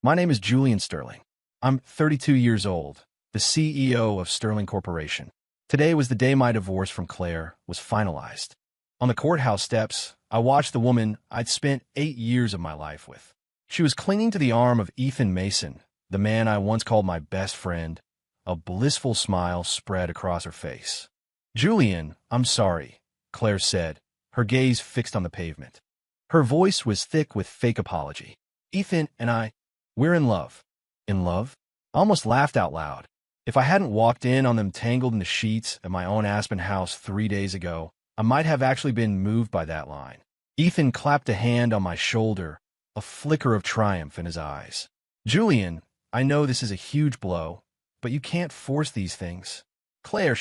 My name is Julian Sterling. I'm 32 years old, the CEO of Sterling Corporation. Today was the day my divorce from Claire was finalized. On the courthouse steps, I watched the woman I'd spent 8 years of my life with. She was clinging to the arm of Ethan Mason, the man I once called my best friend. A blissful smile spread across her face. "Julian, I'm sorry," Claire said, her gaze fixed on the pavement. Her voice was thick with fake apology. "Ethan and we're in love." In love? I almost laughed out loud. If I hadn't walked in on them tangled in the sheets at my own Aspen house 3 days ago, I might have actually been moved by that line. Ethan clapped a hand on my shoulder, a flicker of triumph in his eyes. "Julian, I know this is a huge blow, but you can't force these things." "Claire,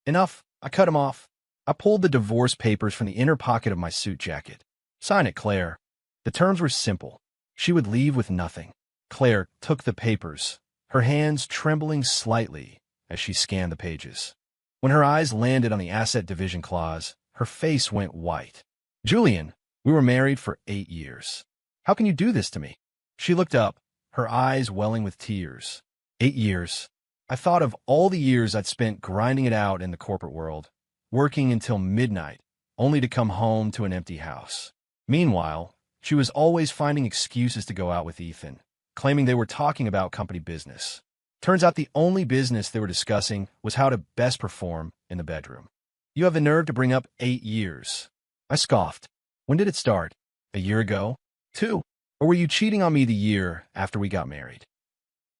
Enough." I cut him off. I pulled the divorce papers from the inner pocket of my suit jacket. "Sign it, Claire." The terms were simple. She would leave with nothing. Claire took the papers, her hands trembling slightly as she scanned the pages. When her eyes landed on the asset division clause, her face went white. "Julian, we were married for 8 years. How can you do this to me?" She looked up, her eyes welling with tears. 8 years. I thought of all the years I'd spent grinding it out in the corporate world, working until midnight, only to come home to an empty house. Meanwhile, she was always finding excuses to go out with Ethan, claiming they were talking about company business. Turns out the only business they were discussing was how to best perform in the bedroom. "You have the nerve to bring up 8 years." I scoffed. "When did it start? A year ago? 2? Or were you cheating on me the year after we got married?"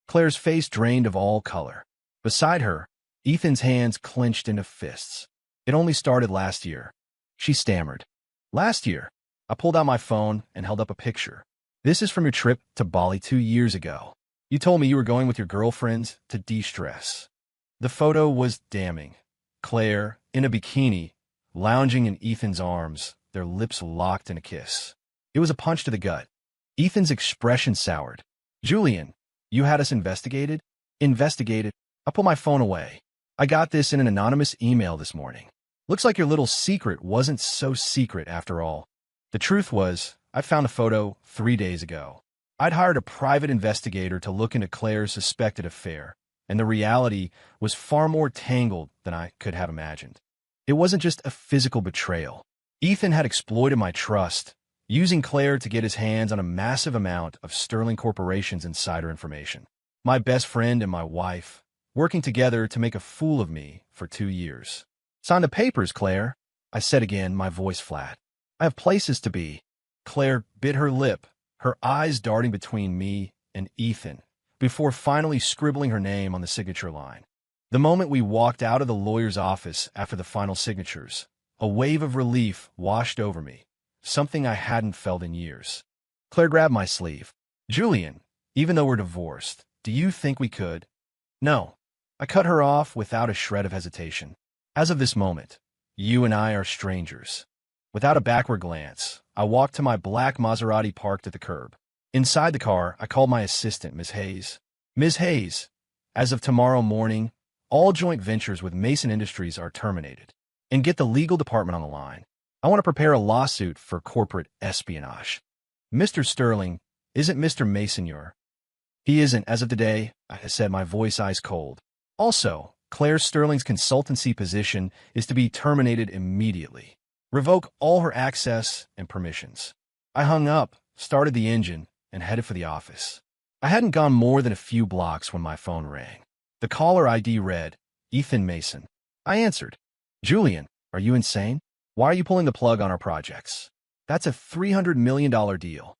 Claire's face drained of all color. Beside her, Ethan's hands clenched into fists. "It only started last year," she stammered. "Last year?" I pulled out my phone and held up a picture. "This is from your trip to Bali 2 years ago. You told me you were going with your girlfriends to de-stress." The photo was damning. Claire, in a bikini, lounging in Ethan's arms, their lips locked in a kiss. It was a punch to the gut. Ethan's expression soured. "Julian, you had us investigated?" "Investigated?" I pulled my phone away. "I got this in an anonymous email this morning. Looks like your little secret wasn't so secret after all." The truth was, I found the photo 3 days ago. I'd hired a private investigator to look into Claire's suspected affair, and the reality was far more tangled than I could have imagined. It wasn't just a physical betrayal. Ethan had exploited my trust, using Claire to get his hands on a massive amount of Sterling Corporation's insider information. My best friend and my wife, working together to make a fool of me for 2 years. "Sign the papers, Claire," I said again, my voice flat. "I have places to be." Claire bit her lip, her eyes darting between me and Ethan, before finally scribbling her name on the signature line. The moment we walked out of the lawyer's office after the final signatures, a wave of relief washed over me, something I hadn't felt in years. Claire grabbed my sleeve. "Julian, even though we're divorced, do you think we could?" "No." I cut her off without a shred of hesitation. "As of this moment, you and I are strangers." Without a backward glance, I walked to my black Maserati parked at the curb. Inside the car, I called my assistant, Ms. Hayes. "Ms. Hayes, as of tomorrow morning, all joint ventures with Mason Industries are terminated. And get the legal department on the line. I want to prepare a lawsuit for corporate espionage." "Mr. Sterling, isn't Mr. Mason your—" "He isn't as of today," I said, my voice ice cold. "Also, Claire Sterling's consultancy position is to be terminated immediately. Revoke all her access and permissions." I hung up, started the engine, and headed for the office. I hadn't gone more than a few blocks when my phone rang. The caller ID read, "Ethan Mason." I answered. "Julian, are you insane? Why are you pulling the plug on our projects? That's a $300 million deal."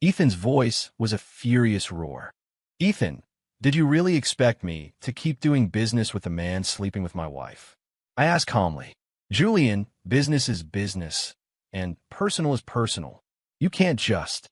Ethan's voice was a furious roar. "Ethan, did you really expect me to keep doing business with a man sleeping with my wife?" I asked calmly. "Julian, business is business, and personal is personal. You can't just—"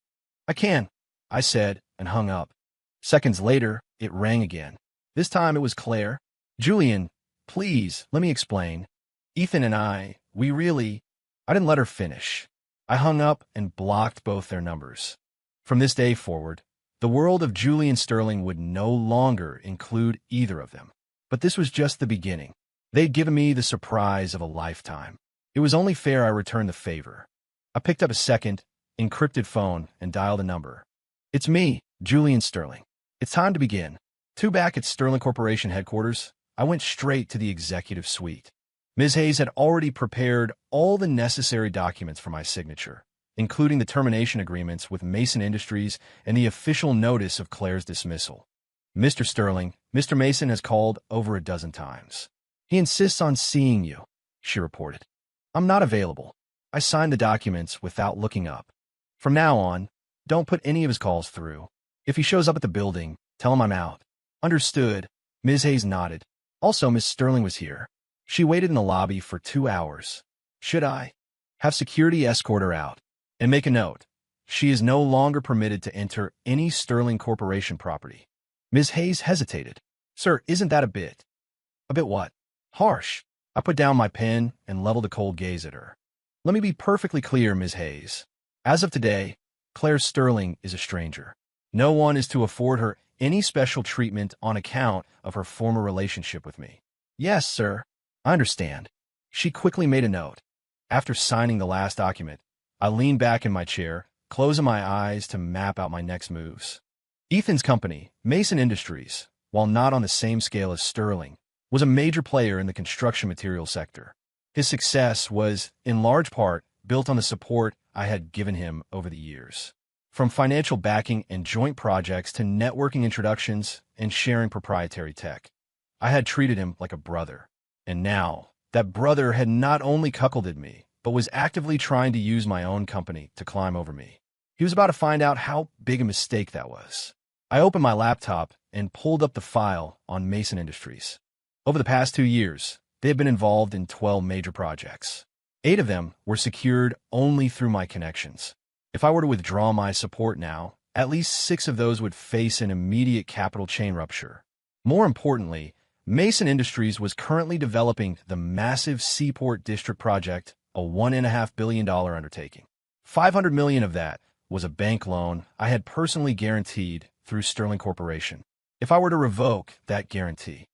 "I can," I said, and hung up. Seconds later, it rang again. This time it was Claire. "Julian, please, let me explain. Ethan and we really—" I didn't let her finish. I hung up and blocked both their numbers. From this day forward, the world of Julian Sterling would no longer include either of them. But this was just the beginning. They'd given me the surprise of a lifetime. It was only fair I return the favor. I picked up a second, encrypted phone and dialed a number. "It's me," Julian Sterling. It's time to begin. Back at Sterling Corporation headquarters, I went straight to the executive suite. Ms. Hayes had already prepared all the necessary documents for my signature, including the termination agreements with Mason Industries and the official notice of Claire's dismissal. Mr. Sterling, Mr. Mason has called over a dozen times. He insists on seeing you, she reported. I'm not available. I signed the documents without looking up. From now on, don't put any of his calls through. If he shows up at the building, tell him I'm out. Understood. Ms. Hayes nodded. Also, Miss Sterling was here. She waited in the lobby for 2 hours. Should I have security escort her out? And make a note. She is no longer permitted to enter any Sterling Corporation property. Ms. Hayes hesitated. Sir, isn't that a bit? A bit what? Harsh. I put down my pen and leveled a cold gaze at her. Let me be perfectly clear, Ms. Hayes. As of today, Claire Sterling is a stranger. No one is to afford her any special treatment on account of her former relationship with me. Yes, sir. I understand. She quickly made a note. After signing the last document, I leaned back in my chair, closing my eyes to map out my next moves. Ethan's company, Mason Industries, while not on the same scale as Sterling, was a major player in the construction material sector. His success was, in large part, built on the support I had given him over the years. From financial backing and joint projects to networking introductions and sharing proprietary tech, I had treated him like a brother. And now, that brother had not only cuckolded me, but was actively trying to use my own company to climb over me. He was about to find out how big a mistake that was. I opened my laptop and pulled up the file on Mason Industries. Over the past 2 years, they have been involved in 12 major projects. 8 of them were secured only through my connections. If I were to withdraw my support now, at least 6 of those would face an immediate capital chain rupture. More importantly, Mason Industries was currently developing the massive Seaport District project, a $1.5 billion undertaking. $500 million of that was a bank loan I had personally guaranteed through Sterling Corporation. If I were to revoke that guarantee,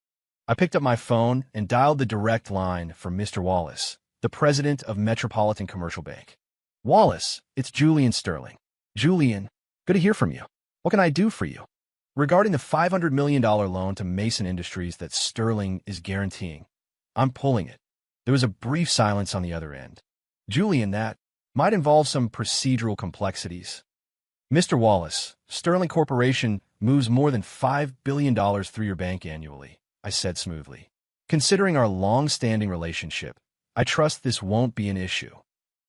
I picked up my phone and dialed the direct line for Mr. Wallace, the president of Metropolitan Commercial Bank. Wallace, it's Julian Sterling. Julian, good to hear from you. What can I do for you? Regarding the $500 million loan to Mason Industries that Sterling is guaranteeing, I'm pulling it. There was a brief silence on the other end. Julian, that might involve some procedural complexities. Mr. Wallace, Sterling Corporation moves more than $5 billion through your bank annually, I said smoothly. Considering our long-standing relationship, I trust this won't be an issue.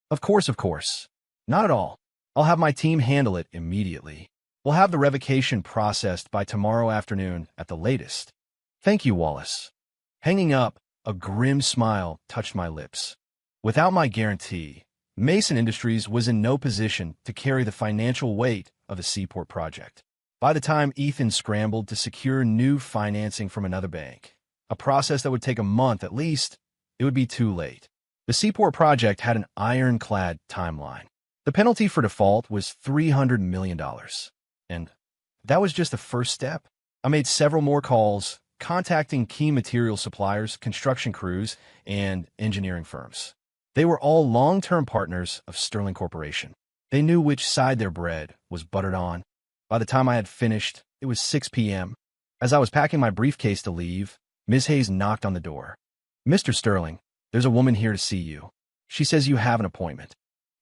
Of course. Not at all. I'll have my team handle it immediately. We'll have the revocation processed by tomorrow afternoon at the latest. Thank you, Wallace. Hanging up, a grim smile touched my lips. Without my guarantee, Mason Industries was in no position to carry the financial weight of the Seaport project. By the time Ethan scrambled to secure new financing from another bank, a process that would take a month at least, it would be too late. The Seaport project had an ironclad timeline. The penalty for default was $300 million. And that was just the first step. I made several more calls, contacting key material suppliers, construction crews, and engineering firms. They were all long-term partners of Sterling Corporation. They knew which side their bread was buttered on. By the time I had finished, it was 6 p.m. As I was packing my briefcase to leave, Ms. Hayes knocked on the door. Mr. Sterling, there's a woman here to see you. She says you have an appointment.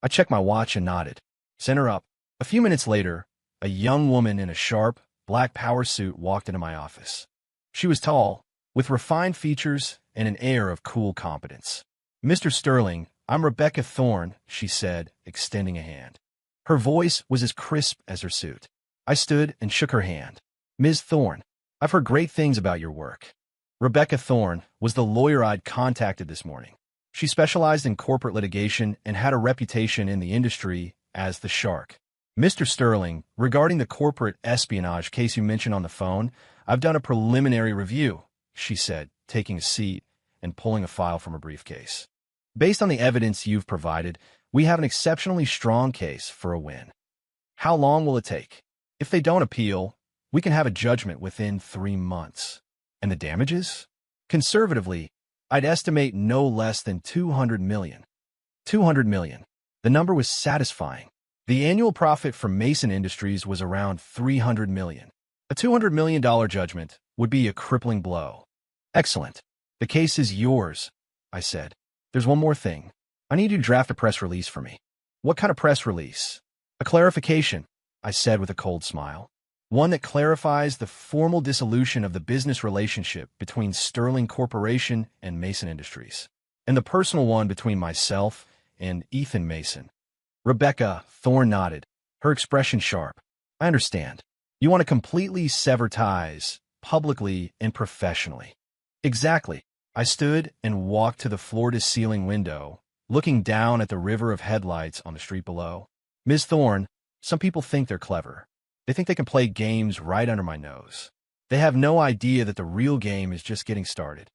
I checked my watch and nodded. Send her up. A few minutes later, a young woman in a sharp, black power suit walked into my office. She was tall, with refined features and an air of cool competence. Mr. Sterling, I'm Rebecca Thorne, she said, extending a hand. Her voice was as crisp as her suit. I stood and shook her hand. Ms. Thorne, I've heard great things about your work. Rebecca Thorne was the lawyer I'd contacted this morning. She specialized in corporate litigation and had a reputation in the industry as the shark. Mr. Sterling, regarding the corporate espionage case you mentioned on the phone, I've done a preliminary review, she said, taking a seat and pulling a file from her briefcase. Based on the evidence you've provided, we have an exceptionally strong case for a win. How long will it take? If they don't appeal, we can have a judgment within 3 months. And the damages? Conservatively, I'd estimate no less than $200 million. $200 million. The number was satisfying. The annual profit from Mason Industries was around $300 million. A $200 million judgment would be a crippling blow. Excellent. The case is yours, I said. There's one more thing. I need you to draft a press release for me. What kind of press release? A clarification, I said with a cold smile. One that clarifies the formal dissolution of the business relationship between Sterling Corporation and Mason Industries, and the personal one between myself and Ethan Mason. Rebecca Thorne nodded, her expression sharp. I understand. You want to completely sever ties, publicly and professionally. Exactly. I stood and walked to the floor-to-ceiling window, looking down at the river of headlights on the street below. Ms. Thorne, some people think they're clever. They think they can play games right under my nose. They have no idea that the real game is just getting started.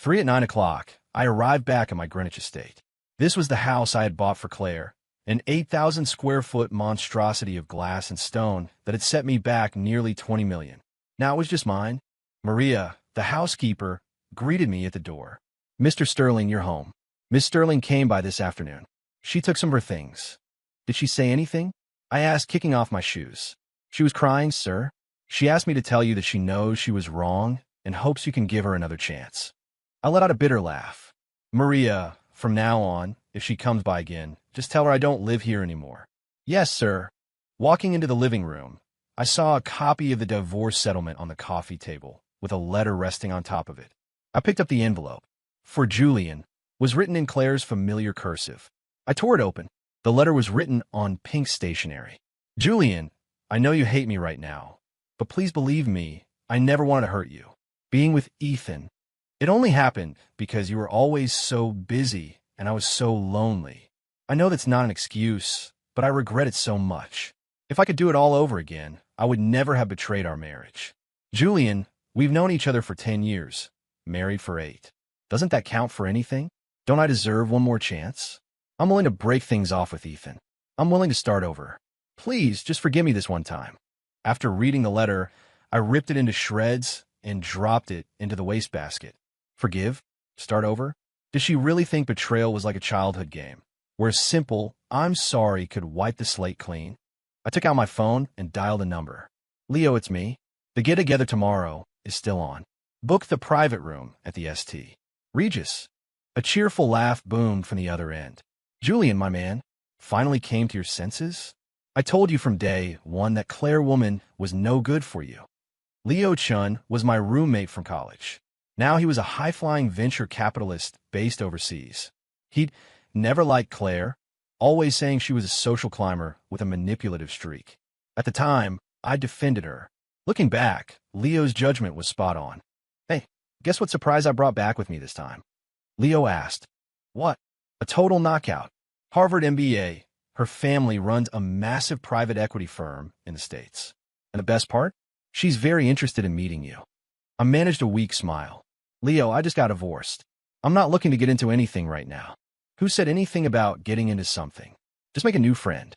9 o'clock, I arrived back at my Greenwich estate. This was the house I had bought for Claire, an 8,000-square-foot monstrosity of glass and stone that had set me back nearly $20 million. Now it was just mine. Maria, the housekeeper, greeted me at the door. Mr. Sterling, you're home. Miss Sterling came by this afternoon. She took some of her things. Did she say anything? I asked, kicking off my shoes. She was crying, sir. She asked me to tell you that she knows she was wrong and hopes you can give her another chance. I let out a bitter laugh. Maria, from now on, if she comes by again, just tell her I don't live here anymore. Yes, sir. Walking into the living room, I saw a copy of the divorce settlement on the coffee table, with a letter resting on top of it. I picked up the envelope. For Julian, was written in Claire's familiar cursive. I tore it open. The letter was written on pink stationery. Julian, I know you hate me right now, but please believe me, I never wanted to hurt you. Being with Ethan, it only happened because you were always so busy and I was so lonely. I know that's not an excuse, but I regret it so much. If I could do it all over again, I would never have betrayed our marriage. Julian, we've known each other for 10 years, married for 8. Doesn't that count for anything? Don't I deserve one more chance? I'm willing to break things off with Ethan. I'm willing to start over. Please, just forgive me this one time. After reading the letter, I ripped it into shreds and dropped it into the wastebasket. Forgive? Start over? Did she really think betrayal was like a childhood game, where a simple, I'm sorry could wipe the slate clean? I took out my phone and dialed a number. Leo, it's me. The get-together tomorrow is still on. Book the private room at the ST. Regis. A cheerful laugh boomed from the other end. Julian, my man, finally came to your senses? I told you from day one that Claire woman was no good for you. Leo Chun was my roommate from college. Now he was a high-flying venture capitalist based overseas. He'd never liked Claire, always saying she was a social climber with a manipulative streak. At the time, I defended her. Looking back, Leo's judgment was spot on. Hey, guess what surprise I brought back with me this time? Leo asked. What? A total knockout. Harvard MBA. Her family runs a massive private equity firm in the States. And the best part? She's very interested in meeting you. I managed a weak smile. Leo, I just got divorced. I'm not looking to get into anything right now. Who said anything about getting into something? Just make a new friend.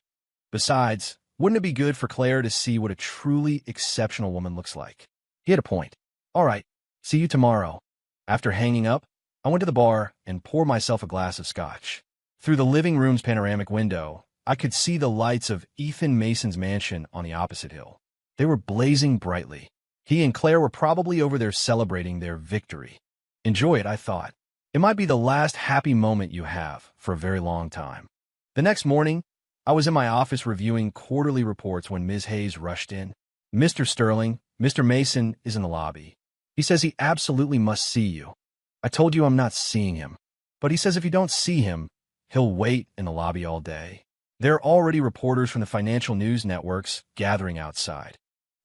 Besides, wouldn't it be good for Claire to see what a truly exceptional woman looks like? He had a point. All right, see you tomorrow. After hanging up, I went to the bar and poured myself a glass of scotch. Through the living room's panoramic window, I could see the lights of Ethan Mason's mansion on the opposite hill. They were blazing brightly. He and Claire were probably over there celebrating their victory. Enjoy it, I thought. It might be the last happy moment you have for a very long time. The next morning, I was in my office reviewing quarterly reports when Ms. Hayes rushed in. Mr. Sterling, Mr. Mason is in the lobby. He says he absolutely must see you. I told you I'm not seeing him. But he says if you don't see him, he'll wait in the lobby all day. There are already reporters from the financial news networks gathering outside.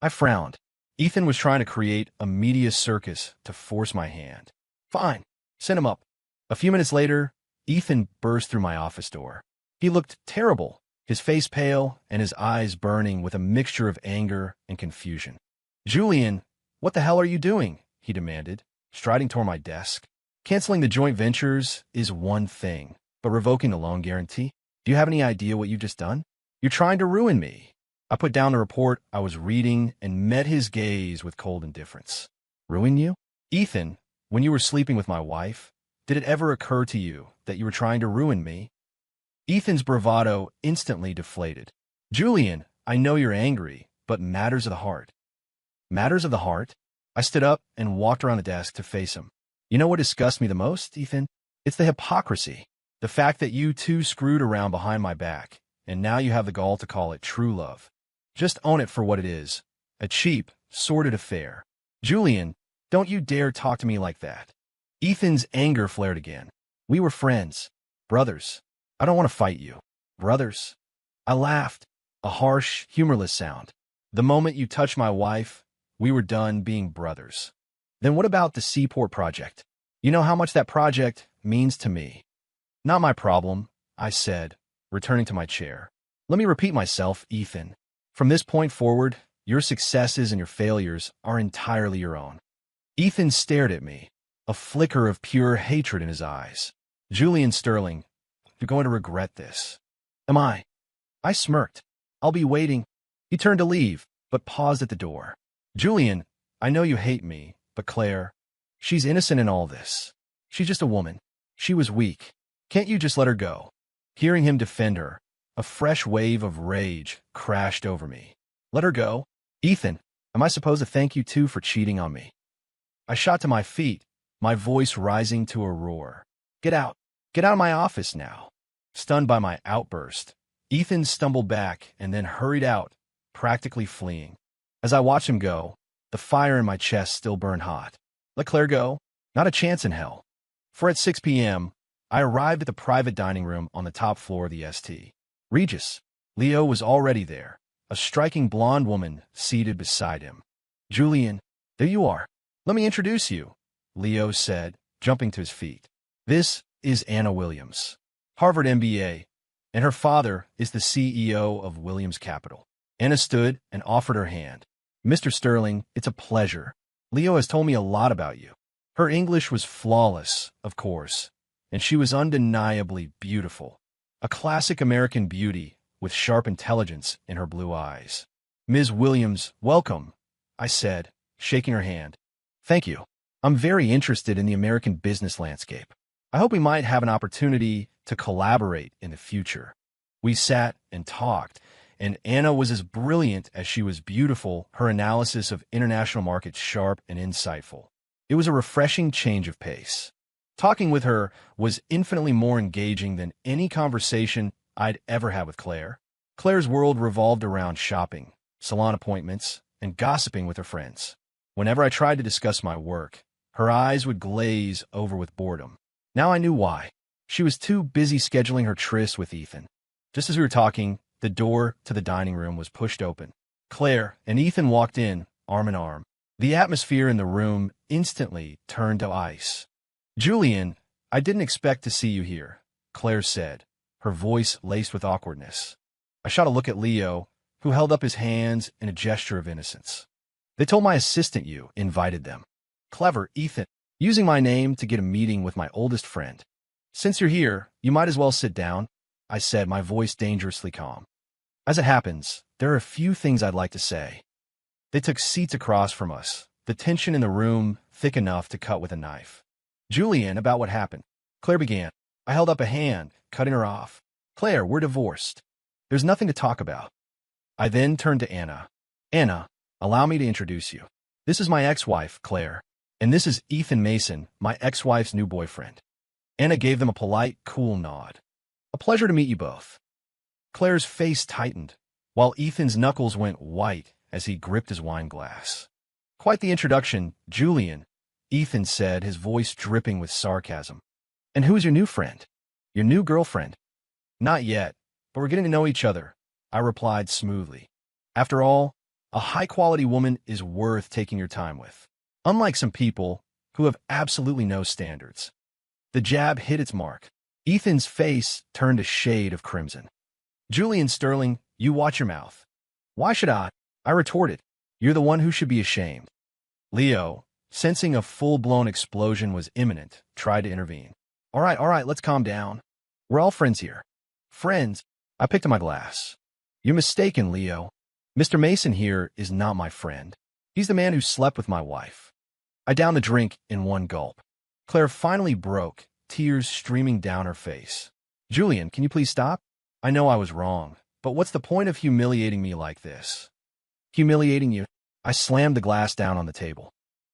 I frowned. Ethan was trying to create a media circus to force my hand. Fine, send him up. A few minutes later, Ethan burst through my office door. He looked terrible, his face pale and his eyes burning with a mixture of anger and confusion. Julian, what the hell are you doing? He demanded, striding toward my desk. Canceling the joint ventures is one thing, but revoking the loan guarantee? Do you have any idea what you've just done? You're trying to ruin me. I put down the report I was reading and met his gaze with cold indifference. Ruin you? Ethan, when you were sleeping with my wife, did it ever occur to you that you were trying to ruin me? Ethan's bravado instantly deflated. Julian, I know you're angry, but matters of the heart. Matters of the heart? I stood up and walked around the desk to face him. You know what disgusts me the most, Ethan? It's the hypocrisy. The fact that you two screwed around behind my back, and now you have the gall to call it true love. Just own it for what it is. A cheap, sordid affair. Julian, don't you dare talk to me like that. Ethan's anger flared again. We were friends. Brothers. I don't want to fight you. Brothers. I laughed. A harsh, humorless sound. The moment you touched my wife, we were done being brothers. Then what about the Seaport project? You know how much that project means to me. Not my problem, I said, returning to my chair. Let me repeat myself, Ethan. From this point forward, your successes and your failures are entirely your own. Ethan stared at me, a flicker of pure hatred in his eyes. Julian Sterling, you're going to regret this. Am I? I smirked. I'll be waiting. He turned to leave, but paused at the door. Julian, I know you hate me, but Claire, she's innocent in all this. She's just a woman. She was weak. Can't you just let her go? Hearing him defend her, a fresh wave of rage crashed over me. Let her go? Ethan, am I supposed to thank you too for cheating on me? I shot to my feet, my voice rising to a roar. Get out. Get out of my office now. Stunned by my outburst, Ethan stumbled back and then hurried out, practically fleeing. As I watched him go, the fire in my chest still burned hot. Let Claire go? Not a chance in hell. For at 6 p.m., I arrived at the private dining room on the top floor of the St. Regis. Leo was already there, a striking blonde woman seated beside him. Julian, there you are. Let me introduce you, Leo said, jumping to his feet. This is Anna Williams, Harvard MBA, and her father is the CEO of Williams Capital. Anna stood and offered her hand. Mr. Sterling, it's a pleasure. Leo has told me a lot about you. Her English was flawless, of course, and she was undeniably beautiful. A classic American beauty with sharp intelligence in her blue eyes. Ms. Williams, welcome, I said, shaking her hand. Thank you. I'm very interested in the American business landscape. I hope we might have an opportunity to collaborate in the future. We sat and talked, and Anna was as brilliant as she was beautiful, her analysis of international markets sharp and insightful. It was a refreshing change of pace. Talking with her was infinitely more engaging than any conversation I'd ever had with Claire. Claire's world revolved around shopping, salon appointments, and gossiping with her friends. Whenever I tried to discuss my work, her eyes would glaze over with boredom. Now I knew why. She was too busy scheduling her tryst with Ethan. Just as we were talking, the door to the dining room was pushed open. Claire and Ethan walked in, arm in arm. The atmosphere in the room instantly turned to ice. Julian, I didn't expect to see you here, Claire said, her voice laced with awkwardness. I shot a look at Leo, who held up his hands in a gesture of innocence. They told my assistant you invited them. Clever, Ethan, using my name to get a meeting with my oldest friend. Since you're here, you might as well sit down, I said, my voice dangerously calm. As it happens, there are a few things I'd like to say. They took seats across from us, the tension in the room thick enough to cut with a knife. Julian, about what happened. Claire began. I held up a hand, cutting her off. Claire, we're divorced. There's nothing to talk about. I then turned to Anna. Anna, allow me to introduce you. This is my ex-wife, Claire, and this is Ethan Mason, my ex-wife's new boyfriend. Anna gave them a polite, cool nod. A pleasure to meet you both. Claire's face tightened, while Ethan's knuckles went white as he gripped his wine glass. Quite the introduction, Julian, Ethan said, his voice dripping with sarcasm. And who's your new friend? Your new girlfriend? Not yet, but we're getting to know each other, I replied smoothly. After all, a high-quality woman is worth taking your time with, unlike some people who have absolutely no standards. The jab hit its mark. Ethan's face turned a shade of crimson. Julian Sterling, you watch your mouth. Why should I? I retorted. You're the one who should be ashamed. Leo, sensing a full-blown explosion was imminent, tried to intervene. All right, let's calm down. We're all friends here. Friends? I picked up my glass. You're mistaken, Leo. Mr. Mason here is not my friend. He's the man who slept with my wife. I downed the drink in one gulp. Claire finally broke, tears streaming down her face. Julian, can you please stop? I know I was wrong, But what's the point of humiliating me like this? Humiliating you? I slammed the glass down on the table.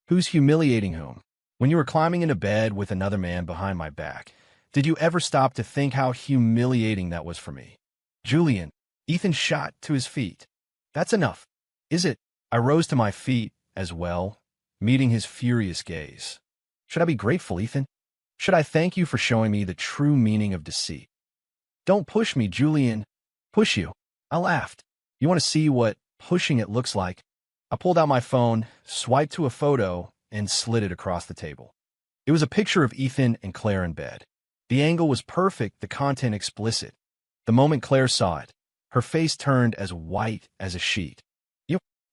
Who's humiliating whom? When you were climbing into bed with another man behind my back, did you ever stop to think how humiliating that was for me? Julian, Ethan shot to his feet. That's enough. Is it? I rose to my feet as well, meeting his furious gaze. Should I be grateful, Ethan? Should I thank you for showing me the true meaning of deceit? Don't push me, Julian. Push you. I laughed. You want to see what pushing it looks like? I pulled out my phone, swiped to a photo, and slid it across the table. It was a picture of Ethan and Claire in bed. The angle was perfect, the content explicit. The moment Claire saw it, her face turned as white as a sheet.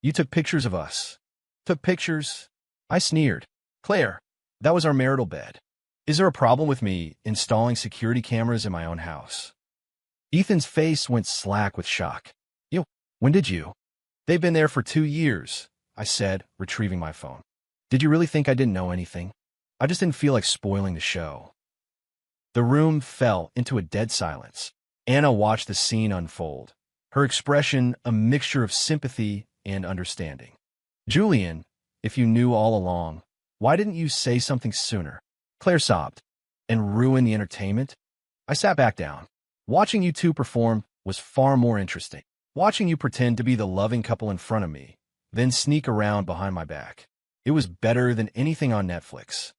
You took pictures of us. Took pictures? I sneered. Claire, that was our marital bed. Is there a problem with me installing security cameras in my own house? Ethan's face went slack with shock. When did you? They've been there for 2 years, I said, retrieving my phone. Did you really think I didn't know anything? I just didn't feel like spoiling the show. The room fell into a dead silence. Anna watched the scene unfold, her expression a mixture of sympathy and understanding. Julian, if you knew all along, why didn't you say something sooner? Claire sobbed. And ruin the entertainment? I sat back down. Watching you two perform was far more interesting. Watching you pretend to be the loving couple in front of me, then sneak around behind my back. It was better than anything on Netflix.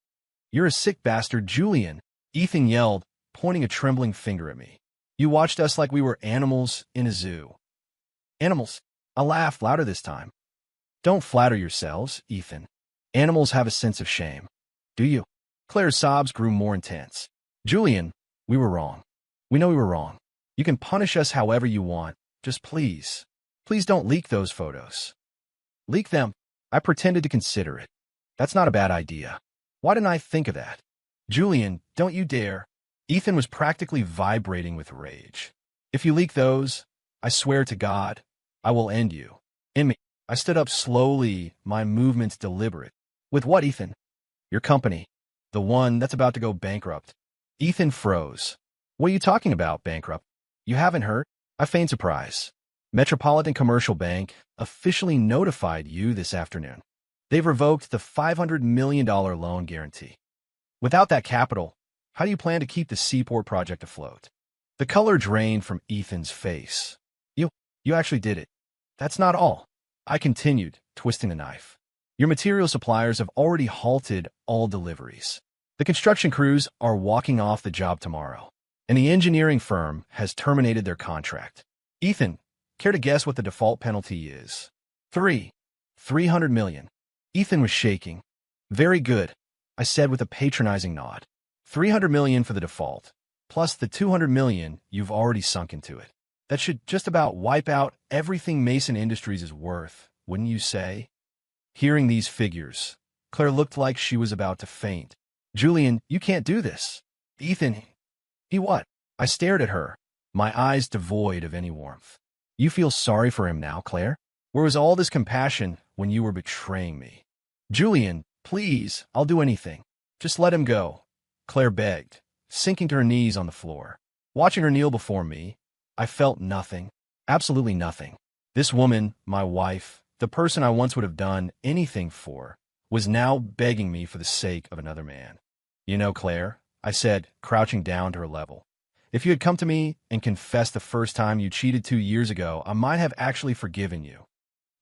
You're a sick bastard, Julian, Ethan yelled, pointing a trembling finger at me. You watched us like we were animals in a zoo. Animals? I laughed louder this time. Don't flatter yourselves, Ethan. Animals have a sense of shame. Do you? Claire's sobs grew more intense. Julian, we were wrong. We know we were wrong. You can punish us however you want. Just please don't leak those photos. Leak them? I pretended to consider it. That's not a bad idea. Why didn't I think of that? Julian, don't you dare. Ethan was practically vibrating with rage. If you leak those, I swear to God, I will end you. In me. I stood up slowly, my movements deliberate. With what, Ethan? Your company. The one that's about to go bankrupt. Ethan froze. What are you talking about, bankrupt? You haven't heard? I feigned surprise. Metropolitan Commercial Bank officially notified you this afternoon. They've revoked the $500 million loan guarantee. Without that capital, how do you plan to keep the Seaport project afloat? The color drained from Ethan's face. You actually did it. That's not all. I continued, twisting the knife. Your material suppliers have already halted all deliveries. The construction crews are walking off the job tomorrow, and the engineering firm has terminated their contract. Ethan, care to guess what the default penalty is? $300 million. Ethan was shaking. Very good, I said with a patronizing nod. $300 million for the default, plus the $200 million you've already sunk into it. That should just about wipe out everything Mason Industries is worth, wouldn't you say? Hearing these figures, Claire looked like she was about to faint. Julian, you can't do this. Ethan, he what? I stared at her, my eyes devoid of any warmth. You feel sorry for him now, Claire? Where was all this compassion when you were betraying me? Julian, please, I'll do anything. Just let him go, Claire begged, sinking to her knees on the floor. Watching her kneel before me, I felt nothing, absolutely nothing. This woman, my wife, the person I once would have done anything for, was now begging me for the sake of another man. You know, Claire, I said, crouching down to her level. If you had come to me and confessed the first time you cheated 2 years ago, I might have actually forgiven you.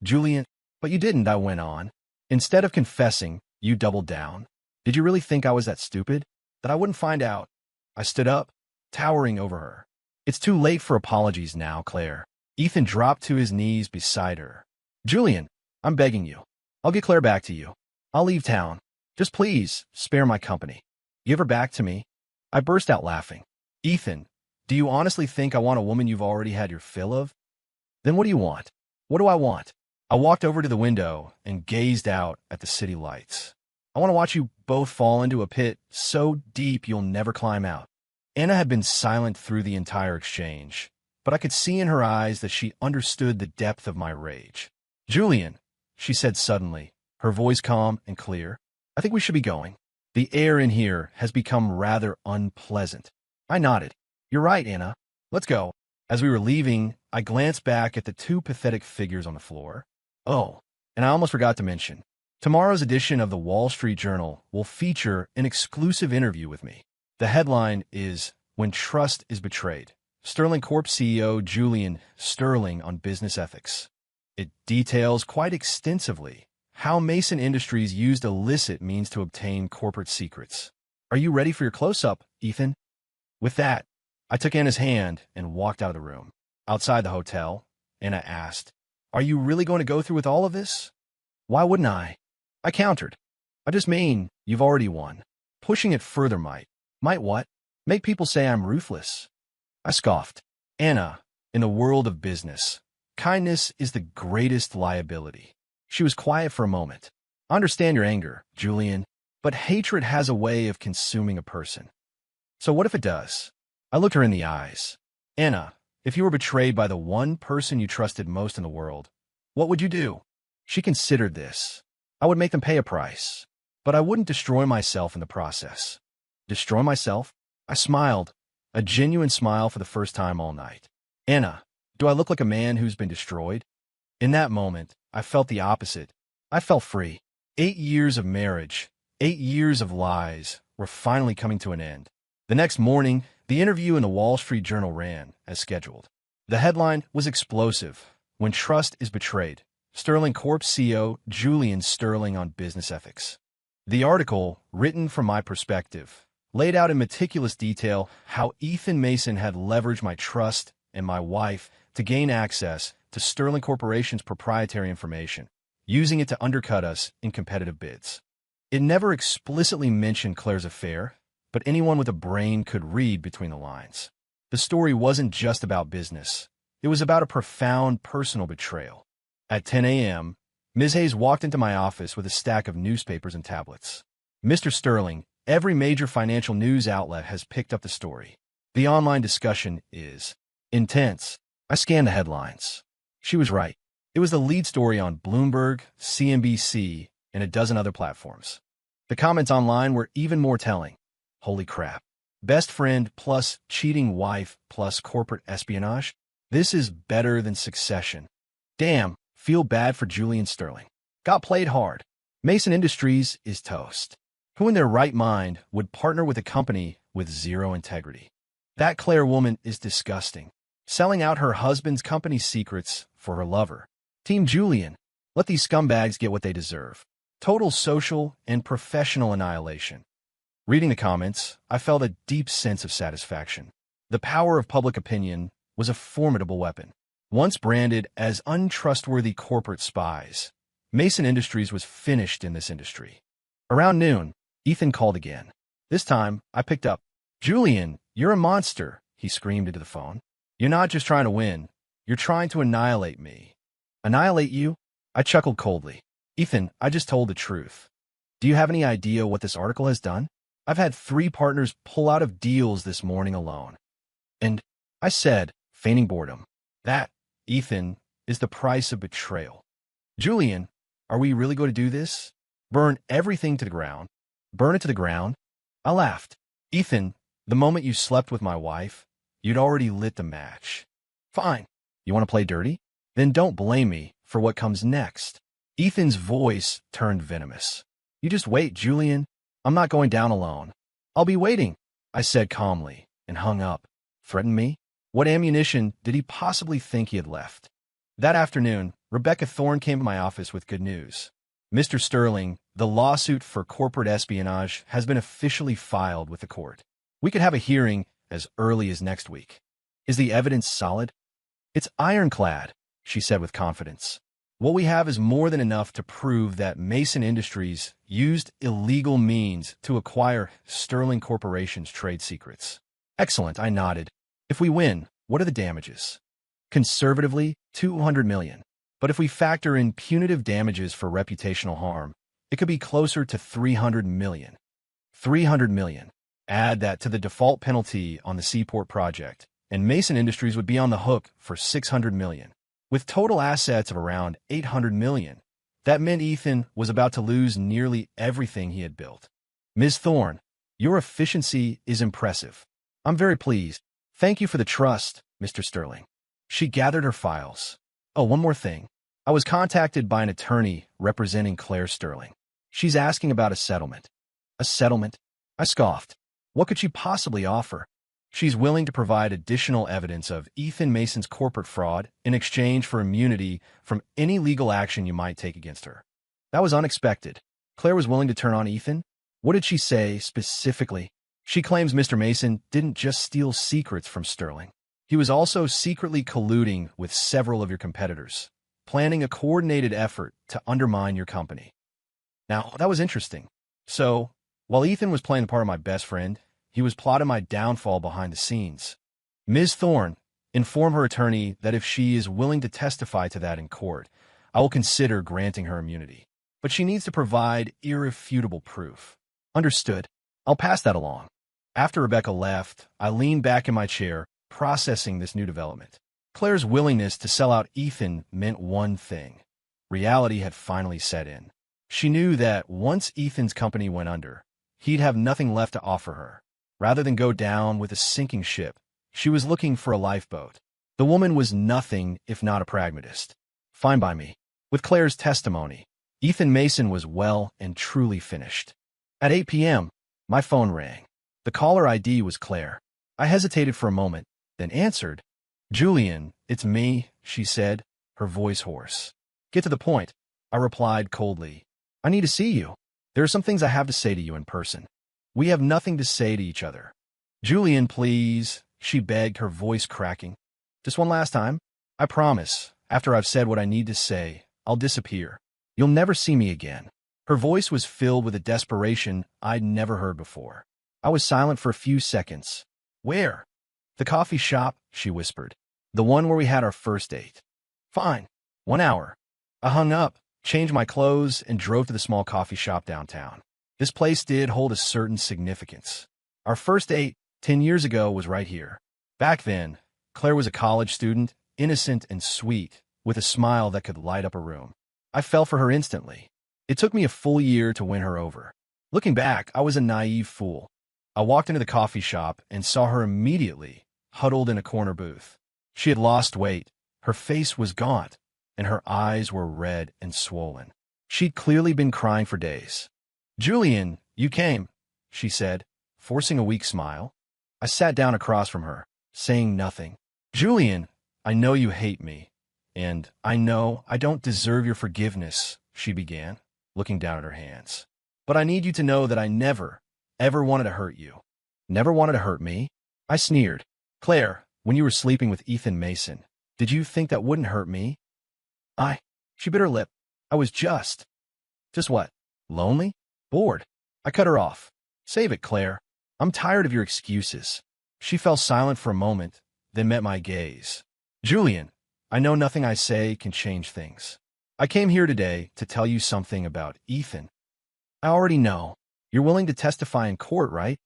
Julian, but you didn't, I went on. Instead of confessing, you doubled down. Did you really think I was that stupid? That I wouldn't find out? I stood up, towering over her. It's too late for apologies now, Claire. Ethan dropped to his knees beside her. Julian, I'm begging you. I'll get Claire back to you. I'll leave town. Just please, spare my company. Give her back to me. I burst out laughing. Ethan, do you honestly think I want a woman you've already had your fill of? Then what do you want? What do I want? I walked over to the window and gazed out at the city lights. I want to watch you both fall into a pit so deep you'll never climb out. Anna had been silent through the entire exchange, but I could see in her eyes that she understood the depth of my rage. Julian, she said suddenly, her voice calm and clear, I think we should be going. The air in here has become rather unpleasant. I nodded. You're right, Anna. Let's go. As we were leaving, I glanced back at the two pathetic figures on the floor. Oh, and I almost forgot to mention, tomorrow's edition of the Wall Street Journal will feature an exclusive interview with me. The headline is When Trust is Betrayed. Sterling Corp CEO Julian Sterling on business ethics. It details quite extensively how Mason Industries used illicit means to obtain corporate secrets. Are you ready for your close-up, Ethan? With that, I took Anna's hand and walked out of the room. Outside the hotel, Anna asked, "Are you really going to go through with all of this?" "Why wouldn't I?" I countered. "I just mean you've already won. Pushing it further might what? Make people say I'm ruthless." I scoffed. "Anna, in the world of business, kindness is the greatest liability." She was quiet for a moment. "I understand your anger, Julian, but hatred has a way of consuming a person." "So what if it does?" I looked her in the eyes. "Anna, if you were betrayed by the one person you trusted most in the world, what would you do?" She considered this. "I would make them pay a price, but I wouldn't destroy myself in the process." Destroy myself? I smiled, a genuine smile for the first time all night. "Anna, do I look like a man who's been destroyed?" In that moment, I felt the opposite. I felt free. 8 years of marriage, 8 years of lies were finally coming to an end. The next morning, the interview in the Wall Street Journal ran as scheduled. The headline was explosive. When Trust is Betrayed. Sterling Corp CEO Julian Sterling on business ethics. The article, written from my perspective, laid out in meticulous detail how Ethan Mason had leveraged my trust and my wife to gain access to Sterling Corporation's proprietary information, using it to undercut us in competitive bids. It never explicitly mentioned Claire's affair, but anyone with a brain could read between the lines. The story wasn't just about business. It was about a profound personal betrayal. At 10 a.m., Ms. Hayes walked into my office with a stack of newspapers and tablets. "Mr. Sterling, every major financial news outlet has picked up the story. The online discussion is intense." I scanned the headlines. She was right. It was the lead story on Bloomberg, CNBC, and a dozen other platforms. The comments online were even more telling. Holy crap. Best friend plus cheating wife plus corporate espionage? This is better than Succession. Damn, feel bad for Julian Sterling. Got played hard. Mason Industries is toast. Who in their right mind would partner with a company with zero integrity? That Claire woman is disgusting. Selling out her husband's company secrets for her lover. Team Julian, let these scumbags get what they deserve. Total social and professional annihilation. Reading the comments, I felt a deep sense of satisfaction. The power of public opinion was a formidable weapon. Once branded as untrustworthy corporate spies, Mason Industries was finished in this industry. Around noon, Ethan called again. This time, I picked up. "Julian, you're a monster," he screamed into the phone. "You're not just trying to win. You're trying to annihilate me." "Annihilate you?" I chuckled coldly. "Ethan, I just told the truth. Do you have any idea what this article has done? I've had 3 partners pull out of deals this morning alone." And I said, feigning boredom, "That, Ethan, is the price of betrayal." "Julian, are we really going to do this? Burn everything to the ground? Burn it to the ground?" I laughed. "Ethan, the moment you slept with my wife, you'd already lit the match." "Fine. You want to play dirty? Then don't blame me for what comes next." Ethan's voice turned venomous. "You just wait, Julian. I'm not going down alone." "I'll be waiting," I said calmly, and hung up. Threaten me? What ammunition did he possibly think he had left? That afternoon, Rebecca Thorne came to my office with good news. "Mr. Sterling, the lawsuit for corporate espionage has been officially filed with the court. We could have a hearing as early as next week." "Is the evidence solid?" "It's ironclad," she said with confidence. "What we have is more than enough to prove that Mason Industries used illegal means to acquire Sterling Corporation's trade secrets." "Excellent," I nodded. "If we win, what are the damages?" "Conservatively, $200 million. But if we factor in punitive damages for reputational harm, it could be closer to $300 million. $300 million. Add that to the default penalty on the Seaport project, and Mason Industries would be on the hook for $600 million. With total assets of around $800 million, that meant Ethan was about to lose nearly everything he had built. "Ms. Thorne, your efficiency is impressive. I'm very pleased. Thank you for the trust, Mr. Sterling." She gathered her files. Oh, one more thing. I was contacted by an attorney representing Claire Sterling. She's asking about a settlement. A settlement? I scoffed. What could she possibly offer? She's willing to provide additional evidence of Ethan Mason's corporate fraud in exchange for immunity from any legal action you might take against her. That was unexpected. Claire was willing to turn on Ethan? What did she say specifically? She claims Mr. Mason didn't just steal secrets from Sterling. He was also secretly colluding with several of your competitors, planning a coordinated effort to undermine your company. Now, that was interesting. So, while Ethan was playing the part of my best friend, he was plotting my downfall behind the scenes. Ms. Thorne, inform her attorney that if she is willing to testify to that in court, I will consider granting her immunity. But she needs to provide irrefutable proof. Understood. I'll pass that along. After Rebecca left, I leaned back in my chair, processing this new development. Claire's willingness to sell out Ethan meant one thing. Reality had finally set in. She knew that once Ethan's company went under, he'd have nothing left to offer her. Rather than go down with a sinking ship, she was looking for a lifeboat. The woman was nothing if not a pragmatist. Fine by me. With Claire's testimony, Ethan Mason was well and truly finished. At 8 p.m., my phone rang. The caller ID was Claire. I hesitated for a moment, then answered. Julian, it's me, she said, her voice hoarse. Get to the point, I replied coldly. I need to see you. There are some things I have to say to you in person. We have nothing to say to each other. Julian, please, she begged, her voice cracking. Just one last time. I promise, after I've said what I need to say, I'll disappear. You'll never see me again. Her voice was filled with a desperation I'd never heard before. I was silent for a few seconds. Where? The coffee shop, she whispered. The one where we had our first date. Fine. 1 hour. I hung up, changed my clothes, and drove to the small coffee shop downtown. This place did hold a certain significance. Our first date, 10 years ago, was right here. Back then, Claire was a college student, innocent and sweet, with a smile that could light up a room. I fell for her instantly. It took me a full year to win her over. Looking back, I was a naive fool. I walked into the coffee shop and saw her immediately, huddled in a corner booth. She had lost weight, her face was gaunt, and her eyes were red and swollen. She'd clearly been crying for days. Julian, you came, she said, forcing a weak smile. I sat down across from her, saying nothing. Julian, I know you hate me, and I know I don't deserve your forgiveness, she began, looking down at her hands. But I need you to know that I never, ever wanted to hurt you. Never wanted to hurt me? I sneered. Claire, when you were sleeping with Ethan Mason, did you think that wouldn't hurt me? She bit her lip. I was just what? Lonely? Bored. I cut her off. Save it, Claire. I'm tired of your excuses. She fell silent for a moment, then met my gaze. Julian, I know nothing I say can change things. I came here today to tell you something about Ethan. I already know. You're willing to testify in court, right?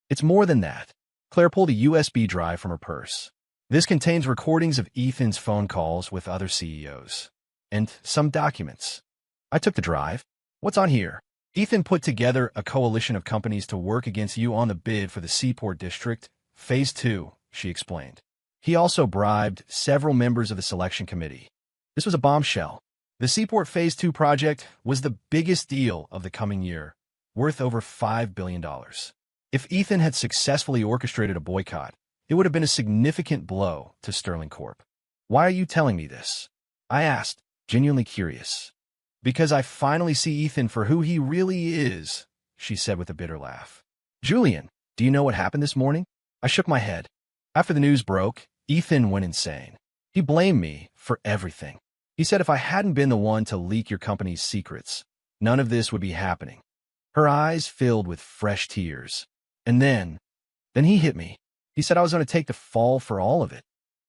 It's more than that. Claire pulled a USB drive from her purse. This contains recordings of Ethan's phone calls with other CEOs. And some documents. I took the drive. What's on here? Ethan put together a coalition of companies to work against you on the bid for the Seaport District, Phase 2, she explained. He also bribed several members of the selection committee. This was a bombshell. The Seaport Phase 2 project was the biggest deal of the coming year, worth over $5 billion. If Ethan had successfully orchestrated a boycott, it would have been a significant blow to Sterling Corp. Why are you telling me this? I asked, genuinely curious. Because I finally see Ethan for who he really is, she said with a bitter laugh. Julian, do you know what happened this morning? I shook my head. After the news broke, Ethan went insane. He blamed me for everything. He said if I hadn't been the one to leak your company's secrets, none of this would be happening. Her eyes filled with fresh tears. And then he hit me. He said I was going to take the fall for all of it.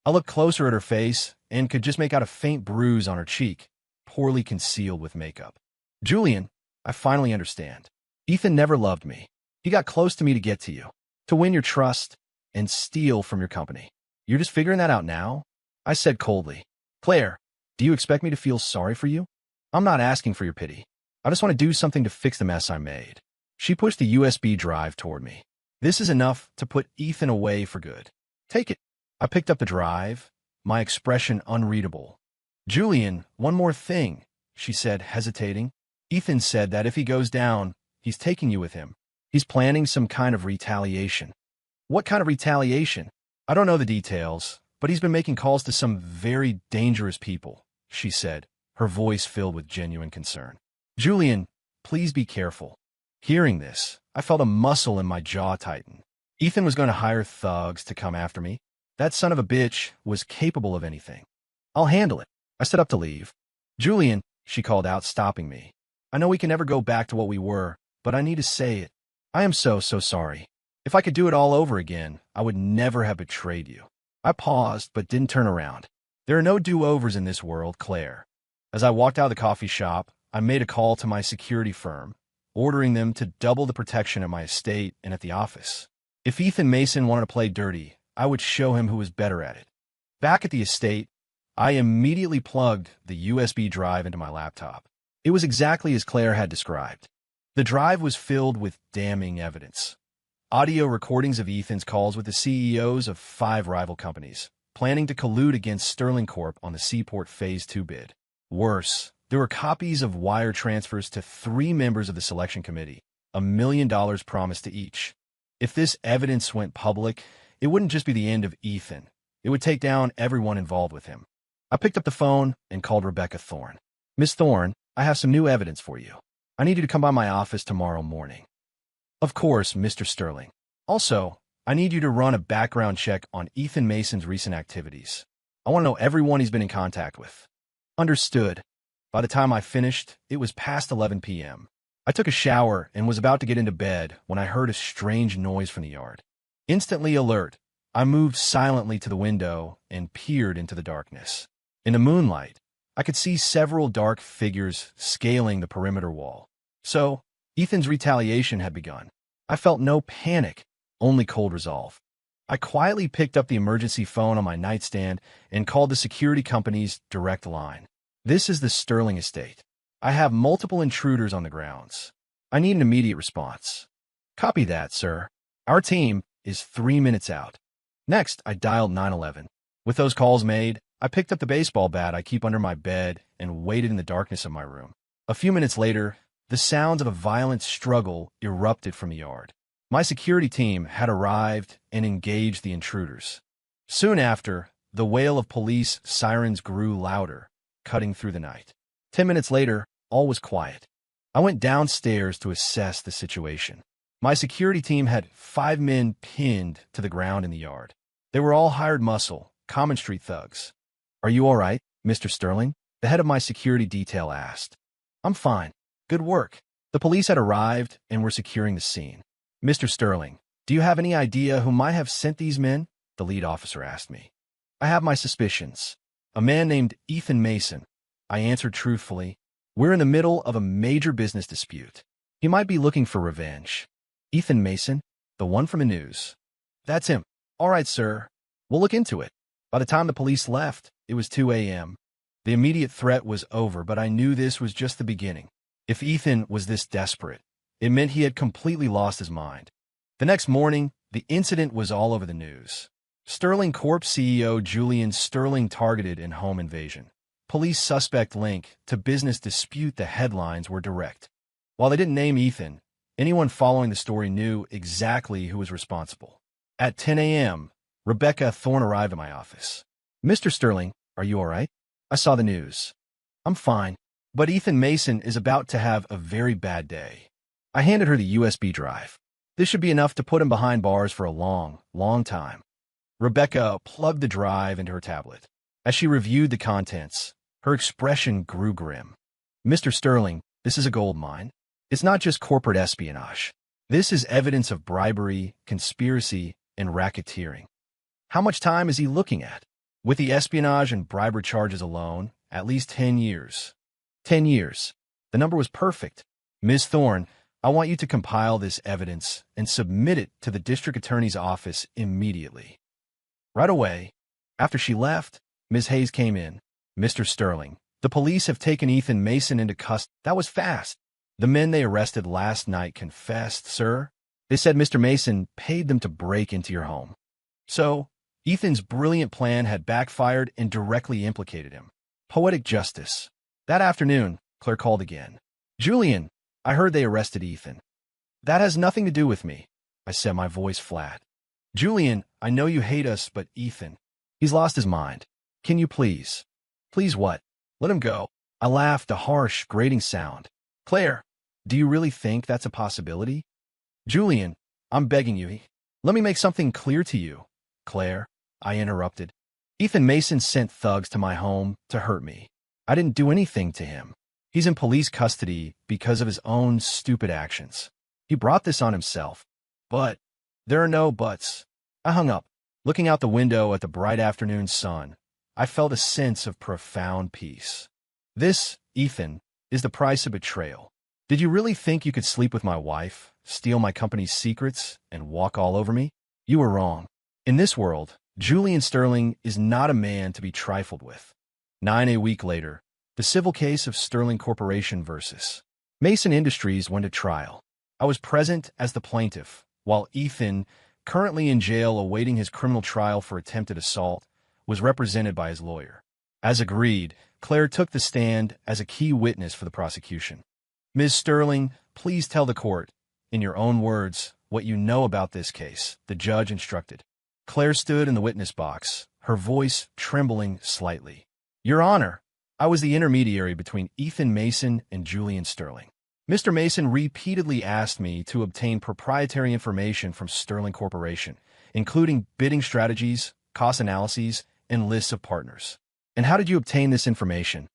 I looked closer at her face and could just make out a faint bruise on her cheek, poorly concealed with makeup. Julian, I finally understand. Ethan never loved me. He got close to me to get to you, to win your trust, and steal from your company. You're just figuring that out now? I said coldly. Claire, do you expect me to feel sorry for you? I'm not asking for your pity. I just want to do something to fix the mess I made. She pushed the USB drive toward me. This is enough to put Ethan away for good. Take it. I picked up the drive, my expression unreadable. "Julian, one more thing," she said, hesitating. "Ethan said that if he goes down, he's taking you with him. He's planning some kind of retaliation." "What kind of retaliation?" "I don't know the details, but he's been making calls to some very dangerous people," she said, her voice filled with genuine concern. "Julian, please be careful." Hearing this, I felt a muscle in my jaw tighten. Ethan was going to hire thugs to come after me. That son of a bitch was capable of anything. "I'll handle it." I stood up to leave. "Julian," she called out, stopping me. "I know we can never go back to what we were, but I need to say it. I am so sorry. If I could do it all over again, I would never have betrayed you." I paused, but didn't turn around. There are no do-overs in this world, Claire. As I walked out of the coffee shop, I made a call to my security firm, ordering them to double the protection at my estate and at the office. If Ethan Mason wanted to play dirty, I would show him who was better at it. Back at the estate, I immediately plugged the USB drive into my laptop. It was exactly as Claire had described. The drive was filled with damning evidence. Audio recordings of Ethan's calls with the CEOs of 5 rival companies, planning to collude against Sterling Corp on the Seaport Phase 2 bid. Worse, there were copies of wire transfers to 3 members of the selection committee, $1 million promised to each. If this evidence went public, it wouldn't just be the end of Ethan. It would take down everyone involved with him. I picked up the phone and called Rebecca Thorne. "Miss Thorne, I have some new evidence for you. I need you to come by my office tomorrow morning." "Of course, Mr. Sterling. Also, I need you to run a background check on Ethan Mason's recent activities. I want to know everyone he's been in contact with." "Understood." By the time I finished, it was past 11 p.m. I took a shower and was about to get into bed when I heard a strange noise from the yard. Instantly alert, I moved silently to the window and peered into the darkness. In the moonlight, I could see several dark figures scaling the perimeter wall. So, Ethan's retaliation had begun. I felt no panic, only cold resolve. I quietly picked up the emergency phone on my nightstand and called the security company's direct line. "This is the Sterling estate. I have multiple intruders on the grounds. I need an immediate response." "Copy that, sir. Our team is 3 minutes out." Next, I dialed 911. With those calls made, I picked up the baseball bat I keep under my bed and waited in the darkness of my room. A few minutes later, the sounds of a violent struggle erupted from the yard. My security team had arrived and engaged the intruders. Soon after, the wail of police sirens grew louder, cutting through the night. 10 minutes later, all was quiet. I went downstairs to assess the situation. My security team had 5 men pinned to the ground in the yard. They were all hired muscle, common street thugs. "Are you all right, Mr. Sterling?" the head of my security detail asked. "I'm fine. Good work." The police had arrived and were securing the scene. "Mr. Sterling, do you have any idea who might have sent these men?" the lead officer asked me. "I have my suspicions. A man named Ethan Mason," I answered truthfully. "We're in the middle of a major business dispute. He might be looking for revenge." "Ethan Mason? The one from the news?" "That's him." "All right, sir. We'll look into it." By the time the police left, it was 2 a.m. The immediate threat was over, but I knew this was just the beginning. If Ethan was this desperate, it meant he had completely lost his mind. The next morning, the incident was all over the news. Sterling Corp CEO Julian Sterling targeted in home invasion. Police suspect link to business dispute. The headlines were direct. While they didn't name Ethan, anyone following the story knew exactly who was responsible. At 10 a.m., Rebecca Thorne arrived at my office. "Mr. Sterling, are you all right? I saw the news." "I'm fine, but Ethan Mason is about to have a very bad day." I handed her the USB drive. "This should be enough to put him behind bars for a long time." Rebecca plugged the drive into her tablet. As she reviewed the contents, her expression grew grim. "Mr. Sterling, this is a gold mine. It's not just corporate espionage. This is evidence of bribery, conspiracy, and racketeering." "How much time is he looking at?" "With the espionage and bribery charges alone, at least 10 years. 10 years. The number was perfect. Ms. Thorne, I want you to compile this evidence and submit it to the district attorney's office immediately." Right away, after she left, Ms. Hayes came in. "Mr. Sterling, the police have taken Ethan Mason into custody." "That was fast." "The men they arrested last night confessed, sir. They said Mr. Mason paid them to break into your home." "So, Ethan's brilliant plan had backfired and directly implicated him. Poetic justice. That afternoon, Claire called again. Julian, I heard they arrested Ethan. That has nothing to do with me, I said, my voice flat. Julian, I know you hate us, but Ethan, he's lost his mind. Can you please? Please what? Let him go. I laughed, a harsh, grating sound. Claire, do you really think that's a possibility? Julian, I'm begging you. Let me make something clear to you. Claire, I interrupted. Ethan Mason sent thugs to my home to hurt me. I didn't do anything to him. He's in police custody because of his own stupid actions. He brought this on himself. But there are no buts. I hung up. Looking out the window at the bright afternoon sun, I felt a sense of profound peace. This, Ethan, is the price of betrayal. Did you really think you could sleep with my wife, steal my company's secrets, and walk all over me? You were wrong. In this world, Julian Sterling is not a man to be trifled with. A week later, the civil case of Sterling Corporation versus Mason Industries went to trial. I was present as the plaintiff, while Ethan, currently in jail awaiting his criminal trial for attempted assault, was represented by his lawyer. As agreed, Claire took the stand as a key witness for the prosecution. Ms. Sterling, please tell the court, in your own words, what you know about this case, the judge instructed. Claire stood in the witness box, her voice trembling slightly. Your Honor, I was the intermediary between Ethan Mason and Julian Sterling. Mr. Mason repeatedly asked me to obtain proprietary information from Sterling Corporation, including bidding strategies, cost analyses, and lists of partners. And how did you obtain this information?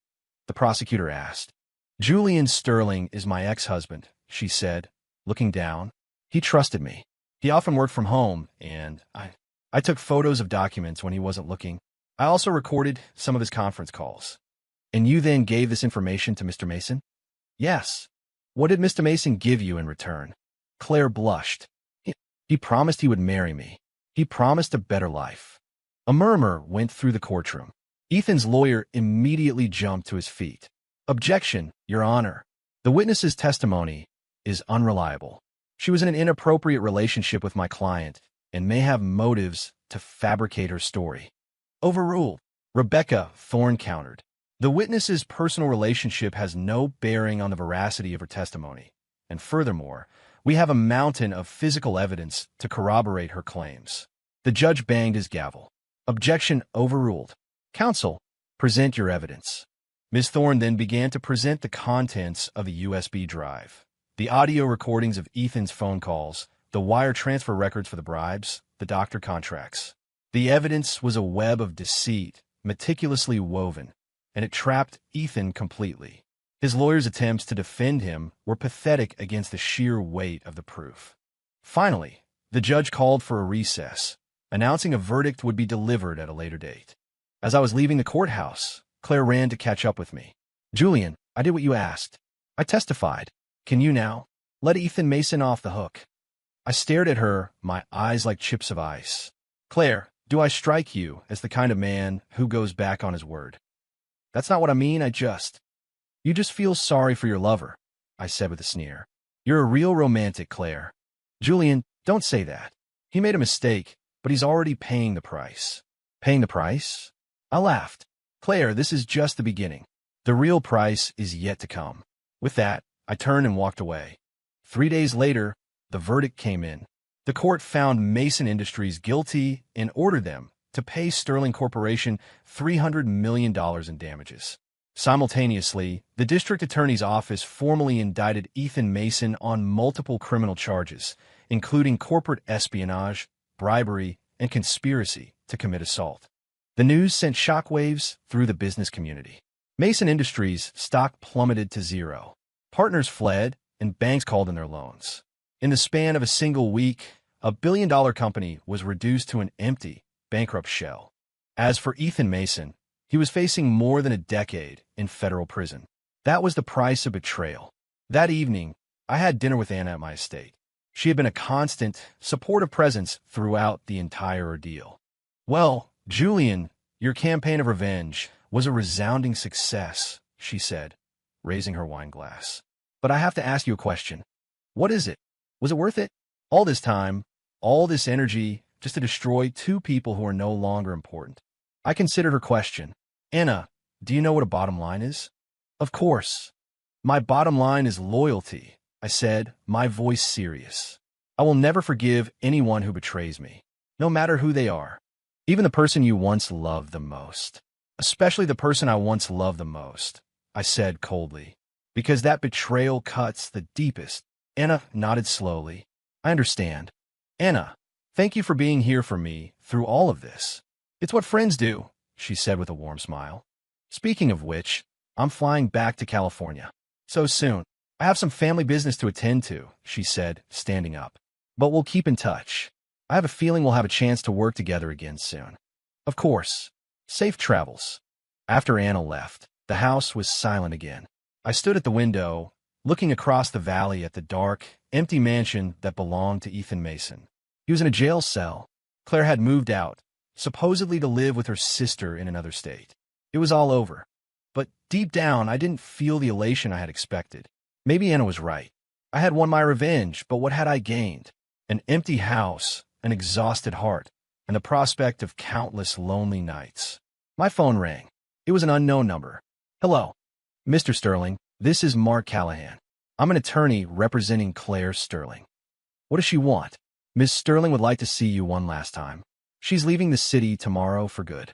The prosecutor asked. Julian Sterling is my ex-husband, she said, looking down. He trusted me. He often worked from home, and I took photos of documents when he wasn't looking. I also recorded some of his conference calls. And you then gave this information to Mr. Mason? Yes. What did Mr. Mason give you in return? Claire blushed. He promised he would marry me. He promised a better life. A murmur went through the courtroom. Ethan's lawyer immediately jumped to his feet. Objection, Your Honor. The witness's testimony is unreliable. She was in an inappropriate relationship with my client and may have motives to fabricate her story. Overruled. Rebecca Thorne countered. The witness's personal relationship has no bearing on the veracity of her testimony, and furthermore, we have a mountain of physical evidence to corroborate her claims. The judge banged his gavel. Objection overruled. Counsel, present your evidence. Ms. Thorne then began to present the contents of a USB drive, the audio recordings of Ethan's phone calls, the wire transfer records for the bribes, the doctor contracts. The evidence was a web of deceit, meticulously woven, and it trapped Ethan completely. His lawyer's attempts to defend him were pathetic against the sheer weight of the proof. Finally, the judge called for a recess, announcing a verdict would be delivered at a later date. As I was leaving the courthouse, Claire ran to catch up with me. Julian, I did what you asked. I testified. Can you now? Let Ethan Mason off the hook. I stared at her, my eyes like chips of ice. Claire, do I strike you as the kind of man who goes back on his word? That's not what I mean, You just feel sorry for your lover, I said with a sneer. You're a real romantic, Claire. Julian, don't say that. He made a mistake, but he's already paying the price. Paying the price? I laughed. Claire, this is just the beginning. The real price is yet to come. With that, I turned and walked away. 3 days later, the verdict came in. The court found Mason Industries guilty and ordered them to pay Sterling Corporation $300 million in damages. Simultaneously, the district attorney's office formally indicted Ethan Mason on multiple criminal charges, including corporate espionage, bribery, and conspiracy to commit assault. The news sent shockwaves through the business community. Mason Industries' stock plummeted to zero. Partners fled, and banks called in their loans. In the span of a single week, a billion-dollar company was reduced to an empty, bankrupt shell. As for Ethan Mason, he was facing more than a decade in federal prison. That was the price of betrayal. That evening, I had dinner with Anna at my estate. She had been a constant, supportive presence throughout the entire ordeal. Well, Julian, your campaign of revenge was a resounding success, she said, raising her wine glass. But I have to ask you a question. What is it? Was it worth it? All this time, all this energy, just to destroy two people who are no longer important. I considered her question. Anna, do you know what a bottom line is? Of course. My bottom line is loyalty, I said, my voice serious. I will never forgive anyone who betrays me, no matter who they are. Even the person you once loved the most. Especially the person I once loved the most, I said coldly. Because that betrayal cuts the deepest. Anna nodded slowly. I understand. Anna, thank you for being here for me through all of this. It's what friends do, she said with a warm smile. Speaking of which, I'm flying back to California. So soon. I have some family business to attend to, she said, standing up. But we'll keep in touch. I have a feeling we'll have a chance to work together again soon. Of course. Safe travels. After Anna left, the house was silent again. I stood at the window, looking across the valley at the dark, empty mansion that belonged to Ethan Mason. He was in a jail cell. Claire had moved out, supposedly to live with her sister in another state. It was all over. But deep down, I didn't feel the elation I had expected. Maybe Anna was right. I had won my revenge, but what had I gained? An empty house, an exhausted heart, and the prospect of countless lonely nights. My phone rang. It was an unknown number. Hello. Mr. Sterling, this is Mark Callahan. I'm an attorney representing Claire Sterling. What does she want? Miss Sterling would like to see you one last time. She's leaving the city tomorrow for good.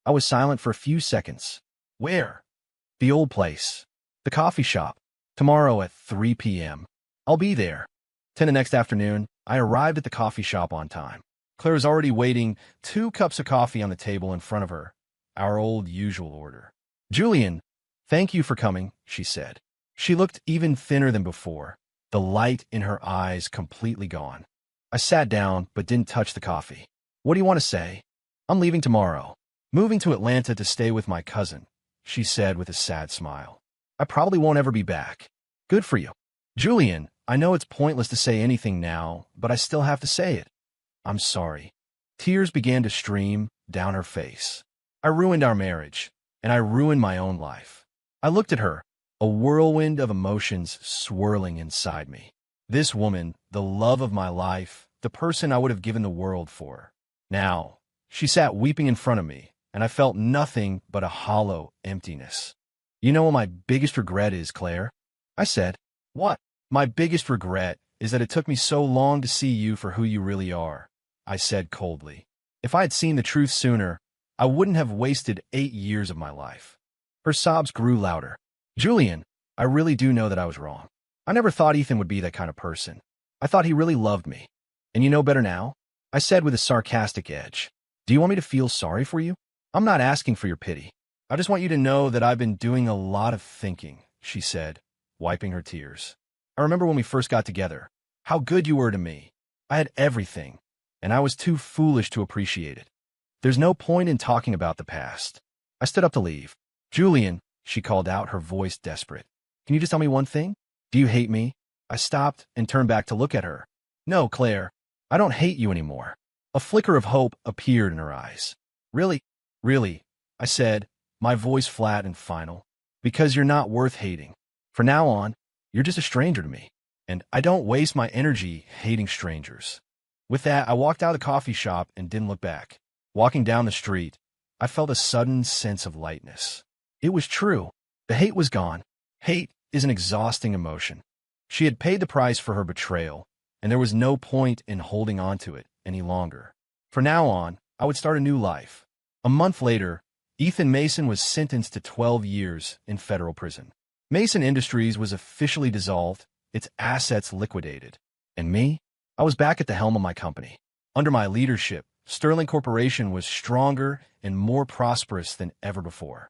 I was silent for a few seconds. Where? The old place. The coffee shop. Tomorrow at 3 p.m. I'll be there. 10 the next afternoon, I arrived at the coffee shop on time. Claire was already waiting, 2 cups of coffee on the table in front of her. Our old usual order. Julian, thank you for coming, she said. She looked even thinner than before, the light in her eyes completely gone. I sat down but didn't touch the coffee. What do you want to say? I'm leaving tomorrow. Moving to Atlanta to stay with my cousin, she said with a sad smile. I probably won't ever be back. Good for you. Julian, I know it's pointless to say anything now, but I still have to say it. I'm sorry. Tears began to stream down her face. I ruined our marriage, and I ruined my own life. I looked at her, a whirlwind of emotions swirling inside me. This woman, the love of my life, the person I would have given the world for. Now, she sat weeping in front of me, and I felt nothing but a hollow emptiness. You know what my biggest regret is, Claire? I said. What? My biggest regret is that it took me so long to see you for who you really are, I said coldly. If I had seen the truth sooner, I wouldn't have wasted 8 years of my life. Her sobs grew louder. Julian, I really do know that I was wrong. I never thought Ethan would be that kind of person. I thought he really loved me. And you know better now? I said with a sarcastic edge. Do you want me to feel sorry for you? I'm not asking for your pity. I just want you to know that I've been doing a lot of thinking, she said, wiping her tears. I remember when we first got together, how good you were to me. I had everything, and I was too foolish to appreciate it. There's no point in talking about the past. I stood up to leave. Julian, she called out, her voice desperate. Can you just tell me one thing? Do you hate me? I stopped and turned back to look at her. No, Claire, I don't hate you anymore. A flicker of hope appeared in her eyes. Really? Really? I said, my voice flat and final. Because you're not worth hating. From now on, you're just a stranger to me. And I don't waste my energy hating strangers. With that, I walked out of the coffee shop and didn't look back. Walking down the street, I felt a sudden sense of lightness. It was true. The hate was gone. Hate is an exhausting emotion. She had paid the price for her betrayal, and there was no point in holding on to it any longer. From now on, I would start a new life. A month later, Ethan Mason was sentenced to 12 years in federal prison. Mason Industries was officially dissolved, its assets liquidated. And me? I was back at the helm of my company. Under my leadership, Sterling Corporation was stronger and more prosperous than ever before.